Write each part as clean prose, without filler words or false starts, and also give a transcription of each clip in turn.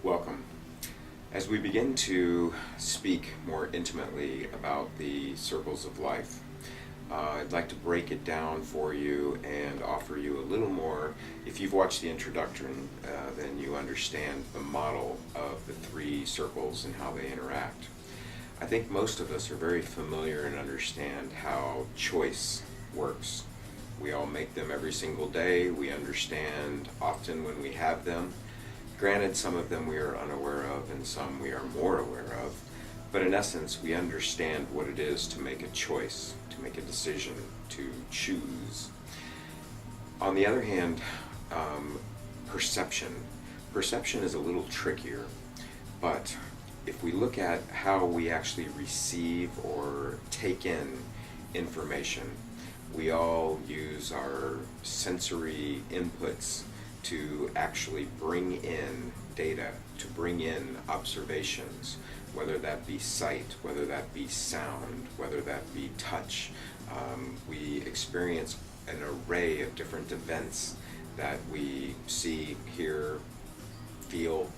Welcome. As we begin to speak more intimately about the circles of life, I'd like to break it down for you and offer you a little more. If you've watched the introduction, then you understand the model of the three circles and how they interact. I think most of us are very familiar and understand how choice works. We all make them every single day. We understand often when we have them. Granted, some of them we are unaware of and some we are more aware of, but in essence, we understand what it is to make a choice, to make a decision, to choose. On the other hand, perception. Perception is a little trickier, but if we look at how we actually receive or take in information, we all use our sensory inputs to actually bring in data, to bring in observations, whether that be sight, whether that be sound, whether that be touch. We experience an array of different events that we see, hear, feel,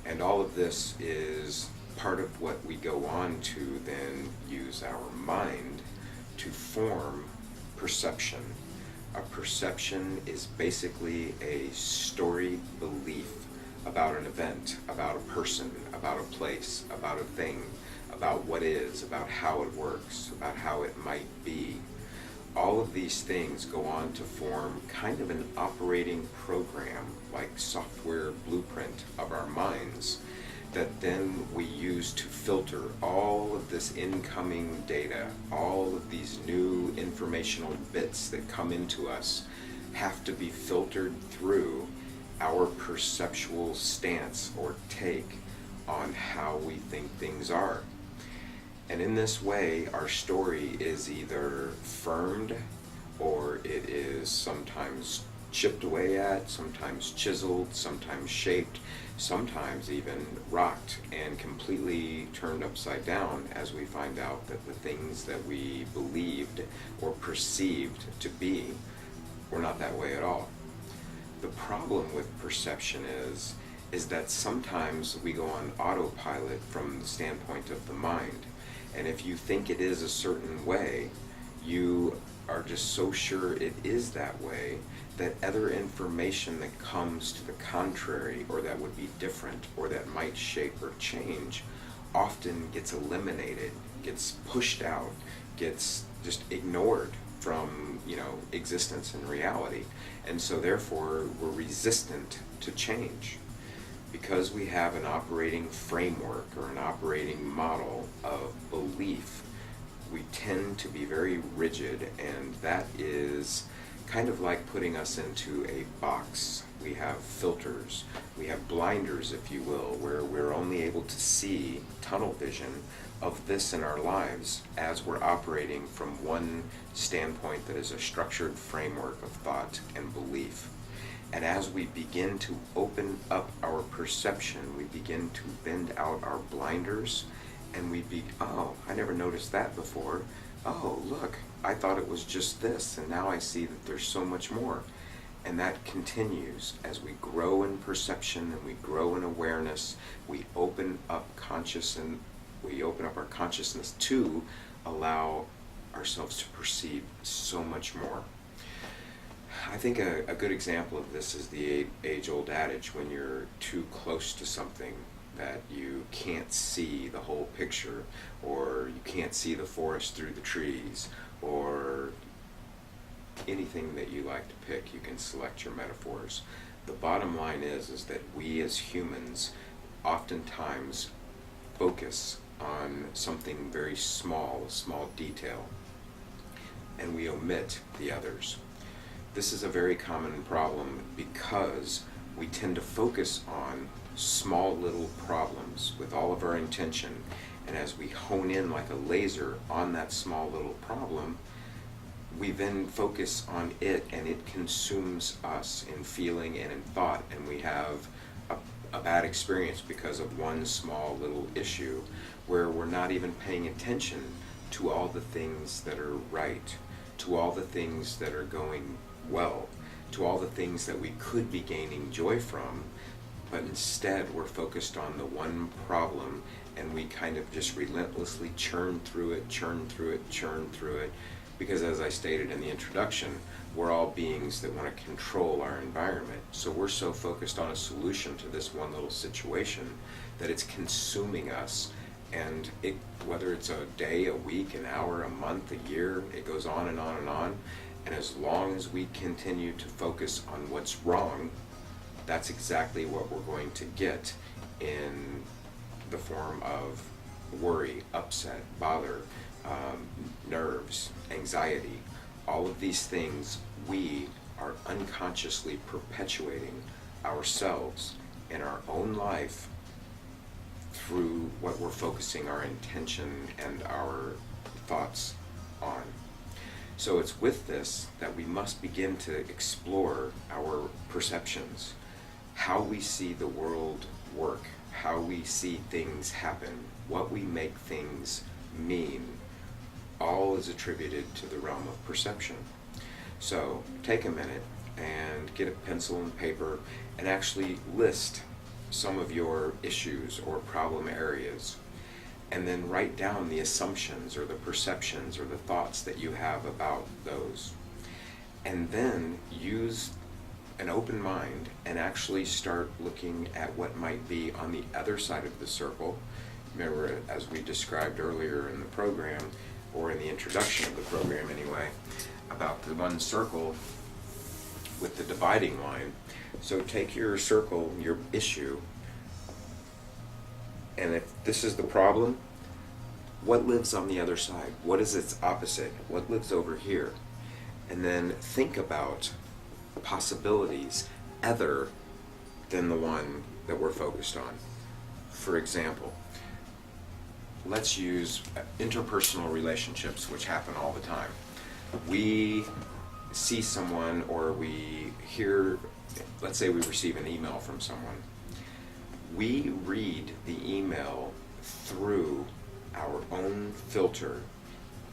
and all of this is part of what we go on to then use our mind to form perception. A perception is basically a story belief about an event, about a person, about a place, about a thing, about what is, about how it works, about how it might be. All of these things go on to form kind of an operating program, like software blueprint of our minds, that then we use to filter all of this incoming data. All of these new informational bits that come into us have to be filtered through our perceptual stance or take on how we think things are. And in this way, our story is either firmed or it is sometimes chipped away at, sometimes chiseled, sometimes shaped, sometimes even rocked and completely turned upside down as we find out that the things that we believed or perceived to be were not that way at all. The problem with perception is that sometimes we go on autopilot from the standpoint of the mind. And if you think it is a certain way, you are just so sure it is that way that other information that comes to the contrary or that would be different or that might shape or change often gets eliminated, gets pushed out, gets just ignored from existence and reality. And so therefore we're resistant to change. Because we have an operating framework or an operating model of belief, we tend to be very rigid, and that is kind of like putting us into a box. We have filters, we have blinders, if you will, where we're only able to see tunnel vision of this in our lives as we're operating from one standpoint that is a structured framework of thought and belief. And as we begin to open up our perception, we begin to bend out our blinders, and oh, I never noticed that before. Oh, look, I thought it was just this, and now I see that there's so much more. And that continues as we grow in perception and we grow in awareness. We open up our consciousness to allow ourselves to perceive so much more. I think a good example of this is the age-old adage: when you're too close to something that you can't see the whole picture, or you can't see the forest through the trees, or anything that you like to pick, you can select your metaphors. The bottom line is that we as humans oftentimes focus on something very small, a small detail, and we omit the others. This is a very common problem because we tend to focus on small little problems with all of our intention, and as we hone in like a laser on that small little problem, we then focus on it and it consumes us in feeling and in thought, and we have a bad experience because of one small little issue where we're not even paying attention to all the things that are right, to all the things that are going well, to all the things that we could be gaining joy from, but instead we're focused on the one problem, and we kind of just relentlessly churn through it, because as I stated in the introduction, we're all beings that want to control our environment. So we're so focused on a solution to this one little situation that it's consuming us. And whether it's a day, a week, an hour, a month, a year, it goes on and on and on. And as long as we continue to focus on what's wrong, that's exactly what we're going to get in the form of worry, upset, bother, nerves, anxiety. All of these things, we are unconsciously perpetuating ourselves in our own life through what we're focusing our intention and our thoughts on. So it's with this that we must begin to explore our perceptions, how we see the world work, how we see things happen, what we make things mean. All is attributed to the realm of perception. So take a minute and get a pencil and paper and actually list some of your issues or problem areas, and then write down the assumptions or the perceptions or the thoughts that you have about those. And then use an open mind and actually start looking at what might be on the other side of the circle. Remember, as we described earlier in the program, or in the introduction of the program anyway, about the one circle with the dividing line. So take your circle, your issue, and if this is the problem, what lives on the other side? What is its opposite? What lives over here? And then think about possibilities other than the one that we're focused on. For example, let's use interpersonal relationships, which happen all the time. We see someone, or we hear, let's say we receive an email from someone. We read the email through our own filter,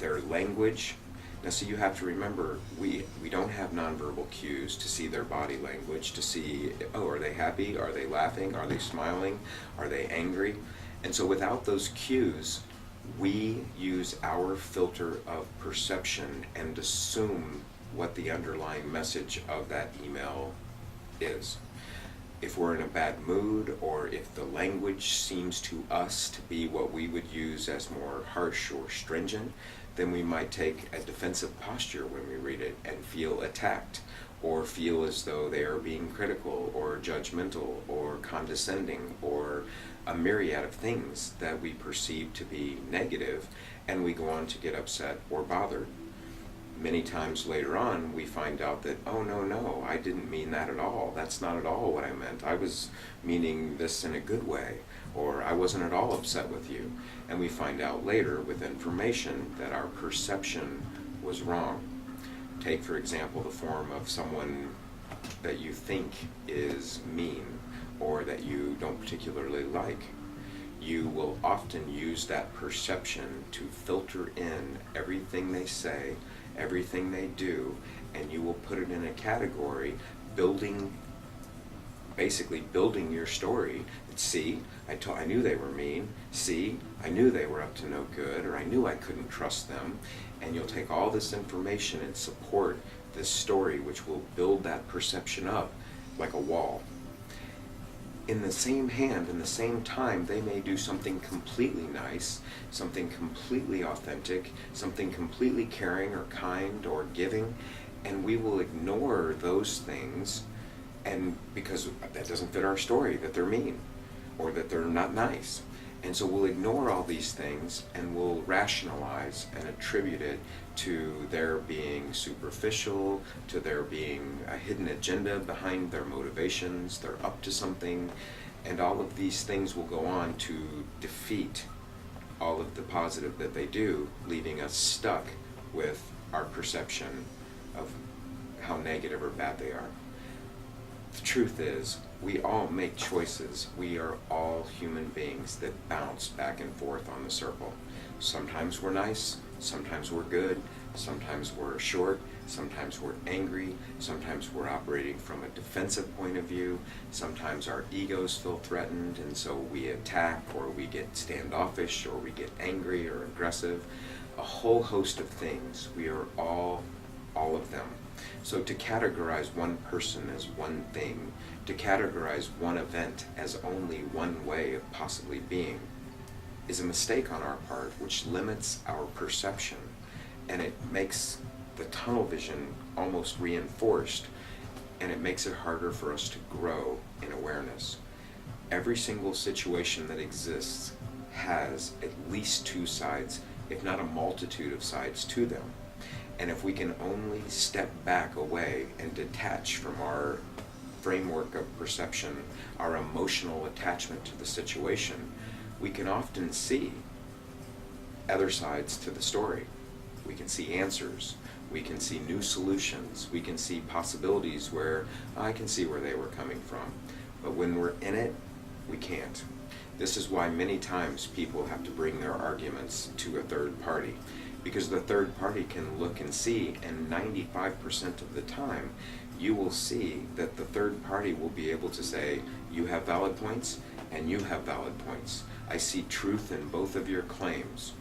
their language. Now, so you have to remember, we don't have nonverbal cues to see their body language, to see, oh, are they happy? Are they laughing? Are they smiling? Are they angry? And so without those cues, we use our filter of perception and assume what the underlying message of that email is. If we're in a bad mood, or if the language seems to us to be what we would use as more harsh or stringent, then we might take a defensive posture when we read it and feel attacked, or feel as though they are being critical or judgmental or condescending, or a myriad of things that we perceive to be negative, and we go on to get upset or bothered. Many times later on, we find out that, oh, no, I didn't mean that at all. That's not at all what I meant. I was meaning this in a good way, or I wasn't at all upset with you. And we find out later with information that our perception was wrong. Take, for example, the form of someone that you think is mean, or that you don't particularly like. You will often use that perception to filter in everything they say, everything they do, and you will put it in a category, basically building your story. See, I knew they were mean. See, I knew they were up to no good, or I knew I couldn't trust them. And you'll take all this information and support this story, which will build that perception up like a wall. In the same hand, in the same time, they may do something completely nice, something completely authentic, something completely caring or kind or giving, and we will ignore those things, and because that doesn't fit our story, that they're mean or that they're not nice. And so we'll ignore all these things, and we'll rationalize and attribute it to their being superficial, to there being a hidden agenda behind their motivations, they're up to something, and all of these things will go on to defeat all of the positive that they do, leaving us stuck with our perception of how negative or bad they are. The truth is, we all make choices. We are all human beings that bounce back and forth on the circle. Sometimes we're nice, sometimes we're good, sometimes we're short, sometimes we're angry, sometimes we're operating from a defensive point of view, sometimes our egos feel threatened and so we attack, or we get standoffish, or we get angry or aggressive. A whole host of things. We are all of them. So to categorize one person as one thing, to categorize one event as only one way of possibly being, is a mistake on our part, which limits our perception, and it makes the tunnel vision almost reinforced, and it makes it harder for us to grow in awareness. Every single situation that exists has at least two sides, if not a multitude of sides to them. And if we can only step back away and detach from our framework of perception, our emotional attachment to the situation, we can often see other sides to the story. We can see answers. We can see new solutions. We can see possibilities where I can see where they were coming from. But when we're in it, we can't. This is why many times people have to bring their arguments to a third party, because the third party can look and see, and 95% of the time you will see that the third party will be able to say, you have valid points and you have valid points. I see truth in both of your claims.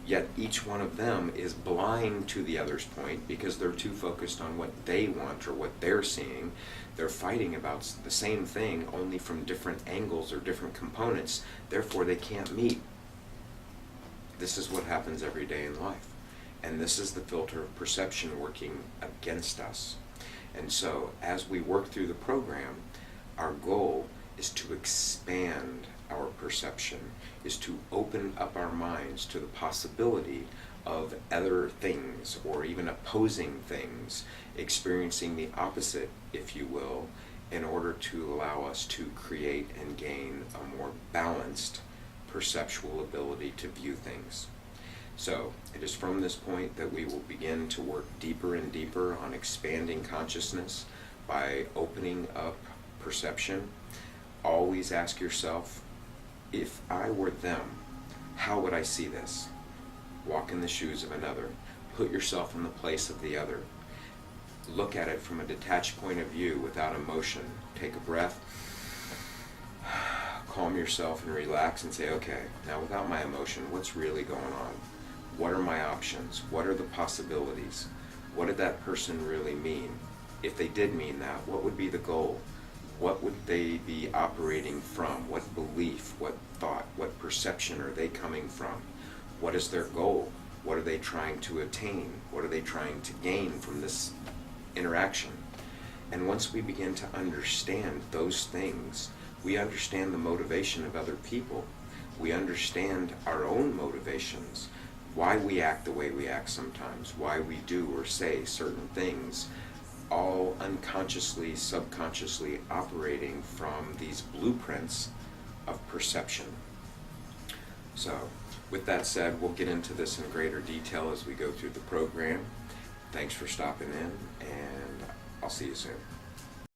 Yet each one of them is blind to the other's point because they're too focused on what they want or what they're seeing. They're fighting about the same thing, only from different angles or different components. Therefore, they can't meet. This is what happens every day in life. And this is the filter of perception working against us. And so, as we work through the program, our goal is to expand our perception, is to open up our minds to the possibility of other things, or even opposing things, experiencing the opposite, if you will, in order to allow us to create and gain a more balanced perceptual ability to view things. So, it is from this point that we will begin to work deeper and deeper on expanding consciousness by opening up perception. Always ask yourself, if I were them, how would I see this? Walk in the shoes of another. Put yourself in the place of the other. Look at it from a detached point of view without emotion. Take a breath. Calm yourself and relax and say, okay, now without my emotion, what's really going on? What are my options? What are the possibilities? What did that person really mean? If they did mean that, what would be the goal? What would they be operating from? What belief, what thought, what perception are they coming from? What is their goal? What are they trying to attain? What are they trying to gain from this interaction? And once we begin to understand those things, we understand the motivation of other people. We understand our own motivations, why we act the way we act sometimes, why we do or say certain things, all unconsciously, subconsciously operating from these blueprints of perception. So, with that said, we'll get into this in greater detail as we go through the program. Thanks for stopping in, and I'll see you soon.